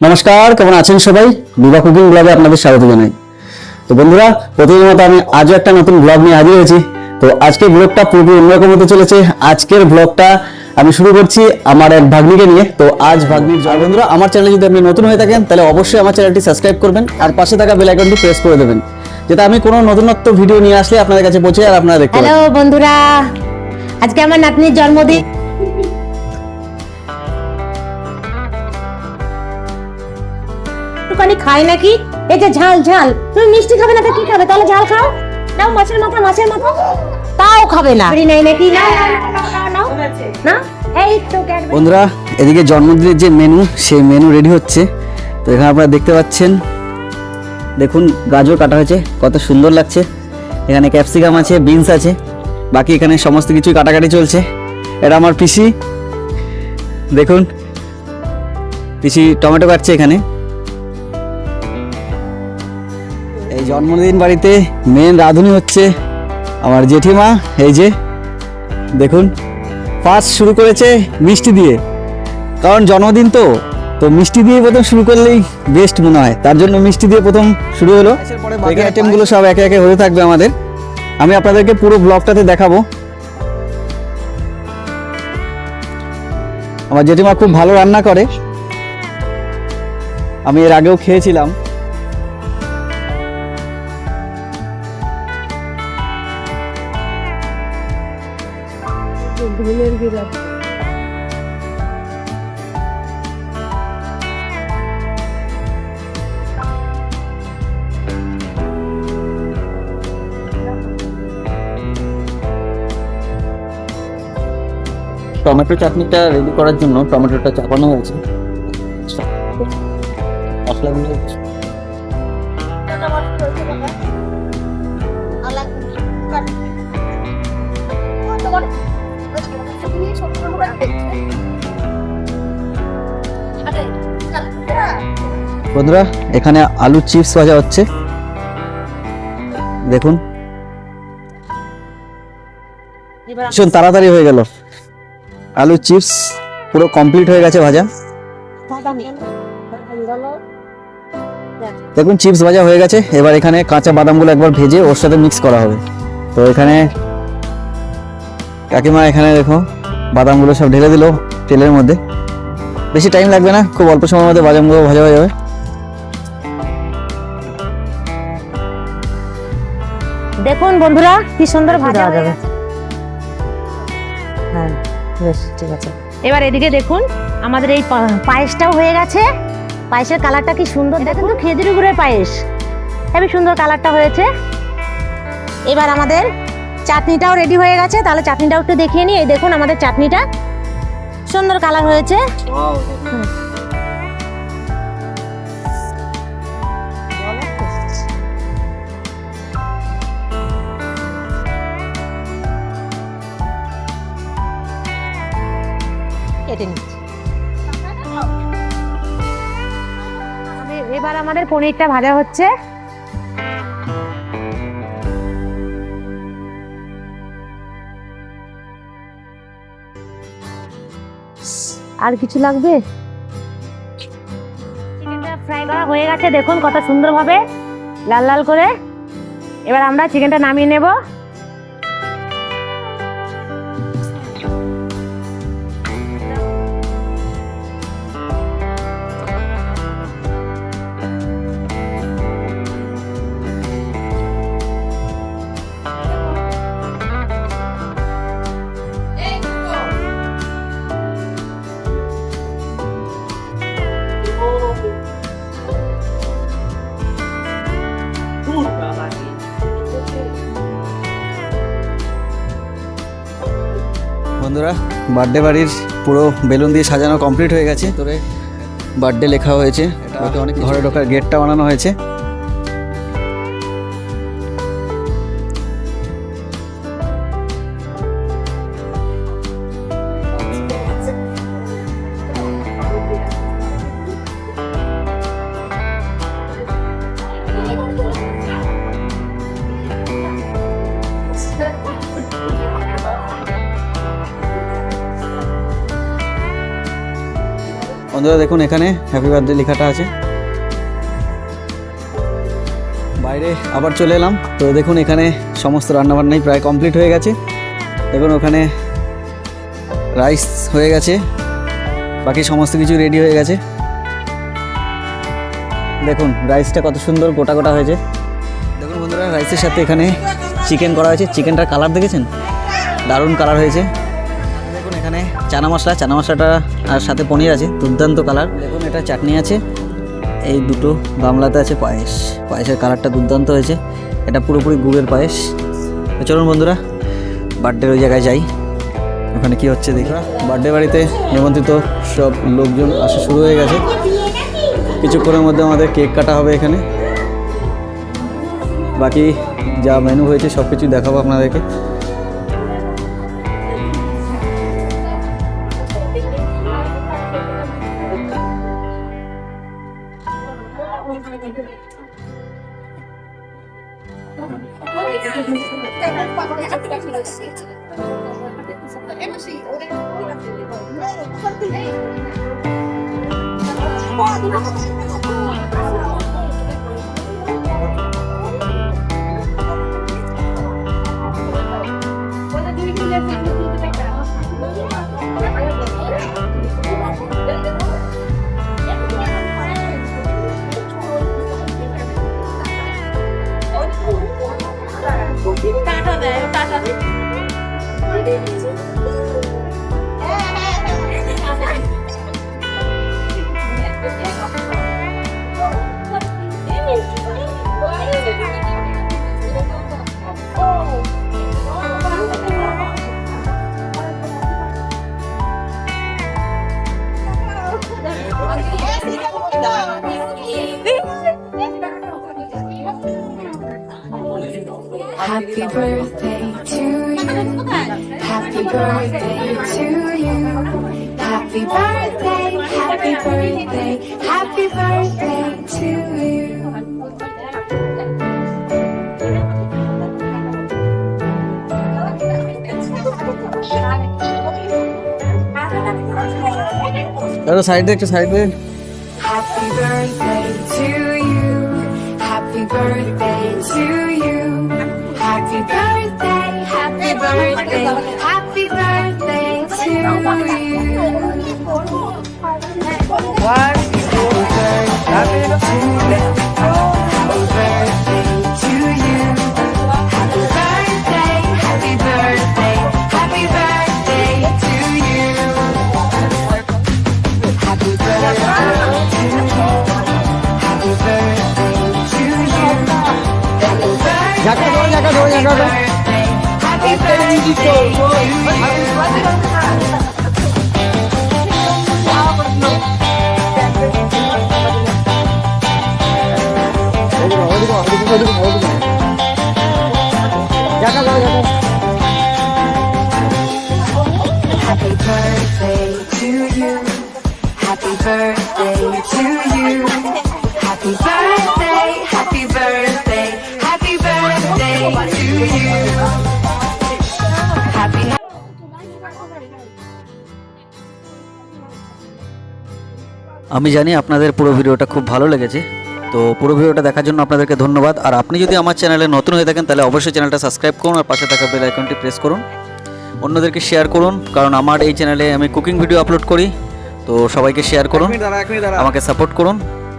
নমস্কার, কেমন আছেন সবাই? বিভা কুকিং ব্লগে আপনাদের স্বাগত জানাই। তো বন্ধুরা, প্রতিদিনের মতো আমি আজও একটা নতুন ব্লগ নিয়ে হাজির হয়েছি। তো আজকের ব্লগটা পুরোপুরি অন্যরকম হতে চলেছে। আজকের ব্লগটা আমি শুরু করছি আমার এক ভাগ্নিকে নিয়ে। তো আজ ভাগ্নির জয়। বন্ধুরা, আমার চ্যানেলে যদি আপনি নতুন হয়ে থাকেন তাহলে অবশ্যই আমার চ্যানেলটি সাবস্ক্রাইব করবেন আর পাশে থাকা বেল আইকনটি প্রেস করে দেবেন, যাতে আমি কোনো নতুনত্ব ভিডিও নিয়ে আসলে আপনাদের কাছে পৌঁছে আর আপনারা দেখতে পারেন। হ্যালো বন্ধুরা, আজকে আমার নাতনির জন্মদিন। একটুখানি খাই নাকি? এই যে ঝাল ঝাল, তুমি মিষ্টি খাবে না তো কি খাবে? তাহলে ঝাল খাও। নাও মাছের মাথা, মাছের মাথা তাও খাবে না। নাই নাকি? নাও নাও না। এই তো বন্ধুরা, এদিকে জন্মদিনের যে মেনু, সেই মেনু রেডি হচ্ছে। তো এখানে আপনারা দেখতে পাচ্ছেন, দেখুন গাজর কাটা হয়েছে, কত সুন্দর লাগছে। এখানে ক্যাপসিকাম আছে, বিনস আছে, বাকি এখানে সমস্ত কিছুই কাটাকাটি চলছে। এটা আমার পিসি, দেখুন পিসি টমেটো কাটছে। এখানে এই জন্মদিন বাড়িতে মেন রাঁধুনি হচ্ছে আমার জেঠিমা। এই যে দেখুন, ফার্স্ট শুরু করেছে মিষ্টি দিয়ে, কারণ জন্মদিন তো মিষ্টি দিয়ে প্রথম শুরু করলেই বেস্ট মনে হয়, তার জন্য মিষ্টি দিয়ে প্রথম শুরু হলো। বাকি আইটেমগুলো সব একে একে হতে থাকবে আমাদের, আমি আপনাদেরকে পুরো ব্লগটাতে দেখাবো। আমার জেঠিমা খুব ভালো রান্না করে, আমি এর আগেও খেয়েছিলাম। টমেটো চাটনিটা রেডি করার জন্য টমেটোটা চাপানো হয়েছে। মশলাগুলো বন্ধুরা, এখানে আলু চিপস ভাজা হচ্ছে, দেখুন ভীষণ তাড়াতাড়ি হয়ে গেল। আলু চিপস পুরো কমপ্লিট হয়ে গেছে ভাজা। দেখুন চিপস ভাজা হয়ে গেছে। এবার এখানে কাঁচা বাদামগুলো একবার ভেজে ওর সাথে মিক্স করা হবে। তো এখানে কাকিমা এখানে দেখো বাদামগুলো সব ঢেলে দিল তেলের মধ্যে। বেশি টাইম লাগবে না, খুব অল্প সময়ের মধ্যে বাদামগুলো ভাজা হয়ে যাবে। দেখুন বন্ধুরা, কি সুন্দর ভাজা হয়ে গেছে। হ্যাঁ বেশ, ঠিক আছে। এবার এদিকে দেখুন, আমাদের এই পায়েসটাও হয়ে গেছে। পায়েসের কালারটা কি সুন্দর, এটা কিন্তু খেজুরি গুড়ের পায়েস, হেবি সুন্দর কালারটা হয়েছে। এবার আমাদের চাটনিটাও রেডি হয়ে গেছে, তাহলে চাটনিটাও একটু দেখিয়ে নিই। এই দেখুন আমাদের চাটনিটা সুন্দর কালার হয়েছে। কেটে নিচ্ছি। এবার আমাদের পনিরটা ভাজা হচ্ছে। আর কিছু লাগবে? চিকেনটা ফ্রাই করা হয়ে গেছে, দেখুন কত সুন্দরভাবে লাল লাল করে। এবার আমরা চিকেনটা নামিয়ে নেব। বন্ধুরা, বার্থডে বাড়ির পুরো বেলুন দিয়ে সাজানো কমপ্লিট হয়ে গেছে। তোরে বার্থডে লেখা হয়েছে, অনেক ঘরে ঢোকার গেটটা বানানো হয়েছে। বন্ধুরা দেখুন এখানে হ্যাপি বার্থডে লেখাটা আছে। বাইরে আবার চলে এলাম, তো দেখুন এখানে সমস্ত রান্নাবান্নাই প্রায় কমপ্লিট হয়ে গেছে। দেখুন ওখানে রাইস হয়ে গেছে, বাকি সমস্ত কিছু রেডি হয়ে গেছে। দেখুন রাইসটা কত সুন্দর গোটা গোটা হয়েছে। দেখুন বন্ধুরা রাইসের সাথে এখানে চিকেন করা হয়েছে। চিকেনটার কালার দেখেছেন, দারুণ কালার হয়েছে। দেখুন এখানে চানা মশলাটা আর সাথে পনির আছে, দুর্দান্ত কালার। দেখুন এটা চাটনি আছে, এই দুটো গামলাতে আছে পায়েসের কালারটা দুর্দান্ত হয়েছে। এটা পুরোপুরি গুড়ের পায়েস। তো চলুন বন্ধুরা বার্থডের ওই জায়গায় যাই, ওখানে কি হচ্ছে দেখি। বার্থডে বাড়িতে নিমন্ত্রিত সব লোকজন আসা শুরু হয়ে গেছে। কিছুক্ষণের মধ্যে আমাদের কেক কাটা হবে এখানে। বাকি যা মেনু হয়েছে সব কিছু দেখাবো আপনাদেরকে। Happy birthday to you. Happy birthday to you. Happy birthday, happy birthday, happy birthday to you. Side একটু সাইড দে। Happy birthday to you. Happy birthday to you. Happy birthday, happy birthday, happy birthday to you. Happy birthday to you. Happy birthday, happy birthday, happy birthday to you. Happy birthday to you. Happy birthday to you. Happy birthday, happy birthday to Happy birthday to you. Happy birthday to you. Happy birthday, happy birthday, happy birthday to you. Happy আমি জানি আপনাদের পুরো ভিডিওটা খুব ভালো লেগেছে, তো পুরো ভিডিওটা দেখার জন্য আপনাদেরকে ধন্যবাদ। আর আপনি যদি আমার চ্যানেলে নতুন হয়ে থাকেন তাহলে অবশ্যই চ্যানেলটা সাবস্ক্রাইব করুন আর পাশে থাকা বেল আইকনটি প্রেস করুন। অন্যদেরকে শেয়ার করুন, কারণ আমার এই চ্যানেলে আমি কুকিং ভিডিও আপলোড করি। তো সবাইকে শেয়ার করুন, আমাকে সাপোর্ট করুন।